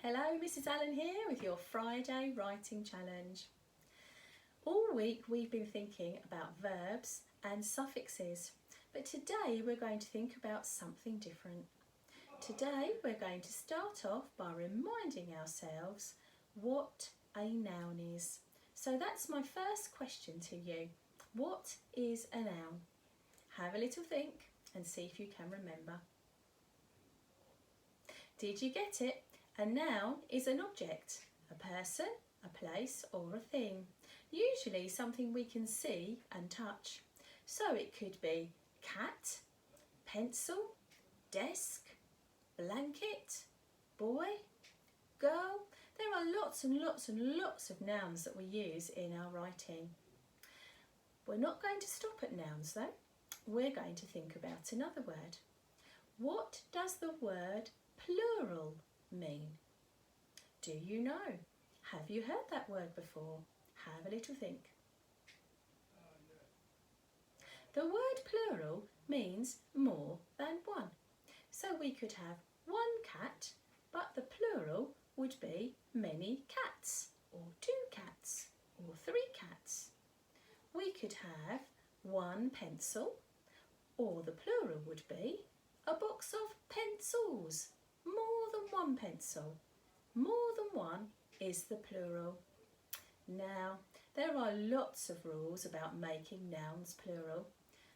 Hello, Mrs. Allen here with your Friday Writing Challenge. All week we've been thinking about verbs and suffixes, but today we're going to think about something different. Today we're going to start off by reminding ourselves what a noun is. So that's my first question to you. What is a noun? Have a little think and see if you can remember. Did you get it? A noun is an object, a person, a place or a thing, usually something we can see and touch. So it could be cat, pencil, desk, blanket, boy, girl. There are lots and lots and lots of nouns that we use in our writing. We're not going to stop at nouns though. We're going to think about another word. What does the word plural mean? Do you know? Have you heard that word before? Have a little think. The word plural means more than one. So we could have one cat, but the plural would be many cats, or two cats, or three cats. We could have one pencil, or the plural would be a box of pencils. More than one pencil. More than one is the plural. Now, there are lots of rules about making nouns plural,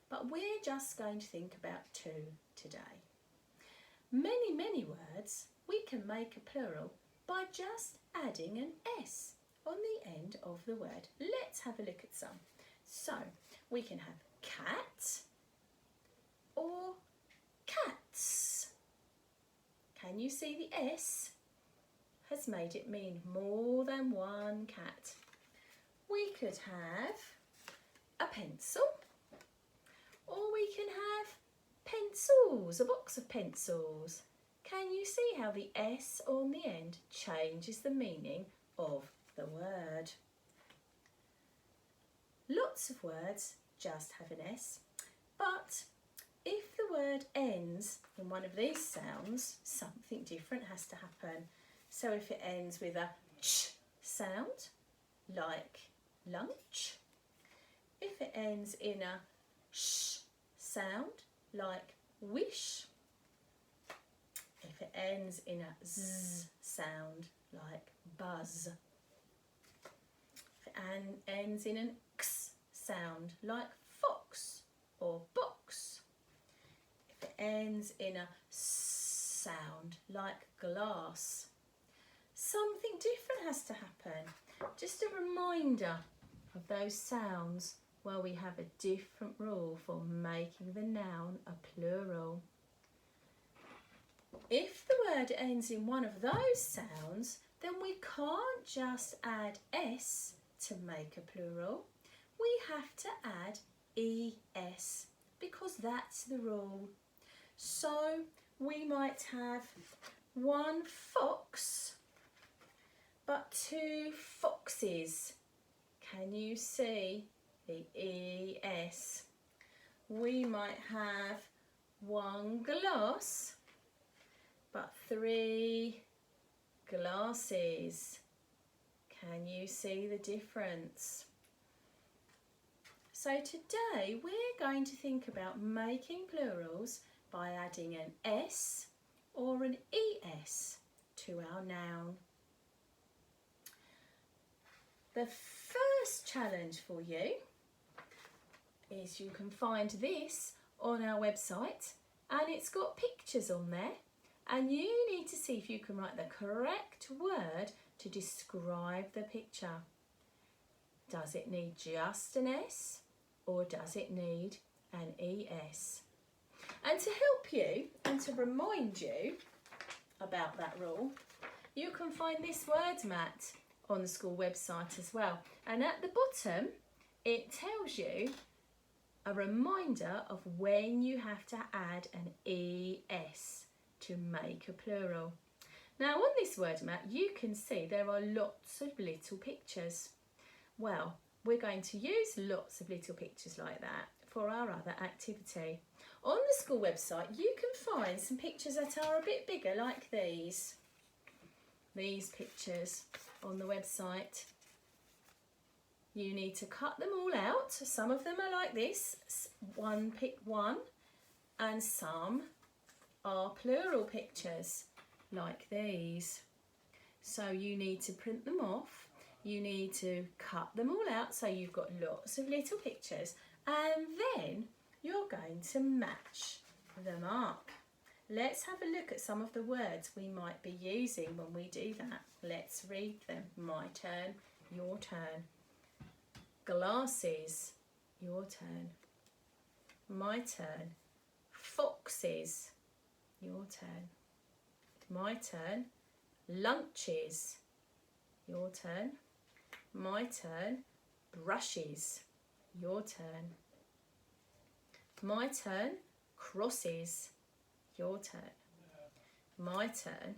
but we're just going to think about two today. Many words we can make a plural by just adding an S on the end of the word. Let's have a look at some. So, we can have cat or cats. Can you see the S has made it mean more than one cat? We could have a pencil, or we can have pencils, a box of pencils. Can you see how the S on the end changes the meaning of the word? Lots of words just have an S, but if the word ends in one of these sounds, something different has to happen. So if it ends with a ch sound, like lunch, if it ends in a sh sound, like wish, if it ends in a z sound, like buzz, if it ends in an x sound, like fox or box, if it ends in a s sound, like glass, something different has to happen. Just a reminder of those sounds where we have a different rule for making the noun a plural. If the word ends in one of those sounds, then we can't just add S to make a plural. We have to add ES because that's the rule. So we might have one fox but two foxes. Can you see the ES? We might have one glass but three glasses. Can you see the difference? So today we're going to think about making plurals by adding an S or an ES to our noun. The first challenge for you is you can find this on our website and it's got pictures on there, and you need to see if you can write the correct word to describe the picture. Does it need just an S or does it need an ES? And to help you and to remind you about that rule, you can find this words mat on the school website as well, and at the bottom it tells you a reminder of when you have to add an ES to make a plural. Now on this word mat you can see there are lots of little pictures. Well, we're going to use lots of little pictures like that for our other activity. On the school website you can find some pictures that are a bit bigger like these. these pictures on the website. You need to cut them all out. Some of them are like this, pick one, and some are plural pictures like these. So you need to print them off. You need to cut them all out so you've got lots of little pictures, and then you're going to match them up. Let's have a look at some of the words we might be using when we do that. Let's read them. My turn, your turn. Glasses, your turn. My turn. Foxes, your turn. My turn. Lunches, your turn. My turn. Brushes, your turn. My turn. Crosses, your turn. My turn.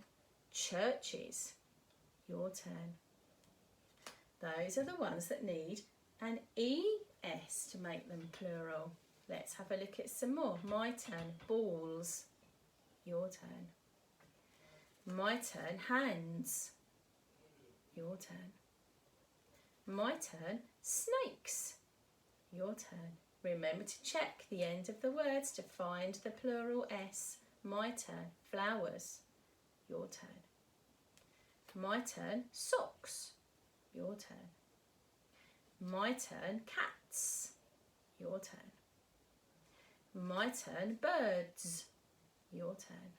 Churches, your turn. Those are the ones that need an ES to make them plural. Let's have a look at some more. My turn. Balls, your turn. My turn. Hands, your turn. My turn. Snakes, your turn. Remember to check the end of the words to find the plural S. My turn. Flowers, your turn. My turn. Socks, your turn. My turn. Cats, your turn. My turn. Birds, your turn.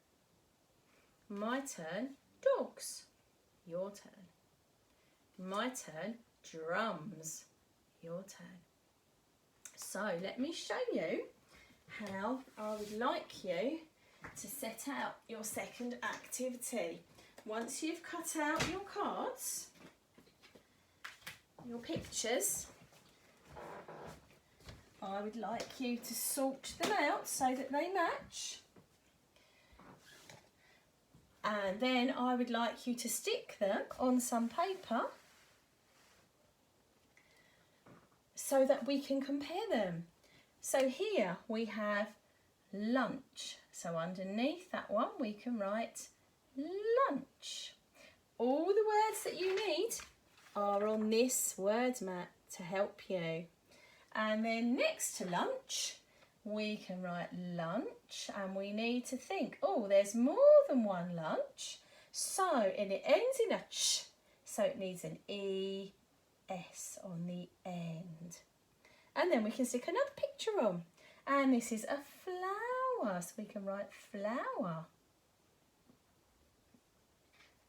My turn. Dogs, your turn. My turn. Drums, your turn. So let me show you how I would like you to set out your second activity. Once you've cut out your cards, your pictures, I would like you to sort them out so that they match. And then I would like you to stick them on some paper so that we can compare them. So here we have lunch. So underneath that one we can write lunch. All the words that you need are on this word mat to help you. And then next to lunch we can write lunch, and we need to think, oh, there's more than one lunch. So, and it ends in a ch, so it needs an ES on the end. And then we can stick another picture on. And this is a flower, so we can write flower.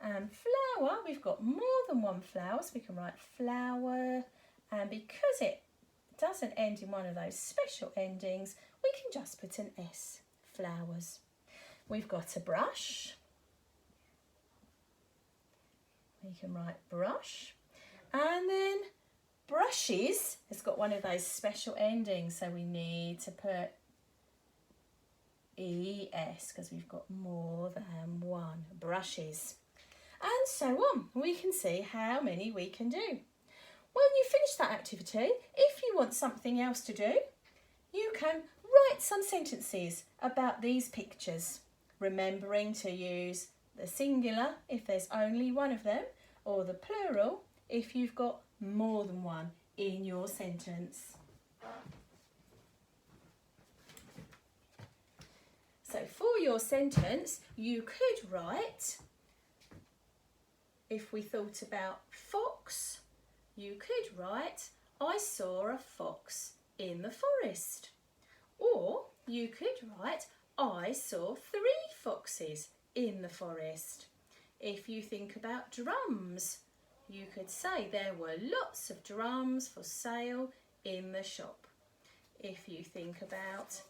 And flower, we've got more than one flower, so we can write flower. And because it doesn't end in one of those special endings, we can just put an S, flowers. We've got a brush. We can write brush. And then brushes has got one of those special endings, so we need to put ES because we've got more than one. Brushes. And so on. We can see how many we can do. When you finish that activity, if you want something else to do, you can write some sentences about these pictures, remembering to use the singular if there's only one of them, or the plural if you've got more than one in your sentence. So for your sentence, you could write, if we thought about fox, you could write, I saw a fox in the forest. Or you could write, I saw 3 foxes in the forest. If you think about drums, you could say there were lots of drums for sale in the shop. If you think about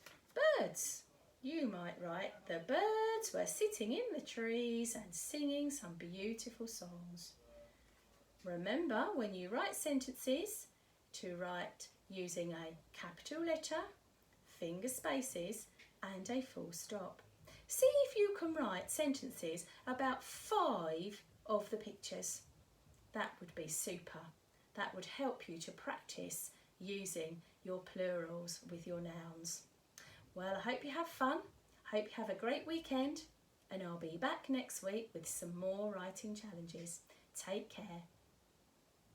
birds, you might write, the birds were sitting in the trees and singing some beautiful songs. Remember, when you write sentences, to write using a capital letter, finger spaces and a full stop. See if you can write sentences about 5 of the pictures. That would be super. That would help you to practice using your plurals with your nouns. Well, I hope you have fun. I hope you have a great weekend, and I'll be back next week with some more writing challenges. Take care.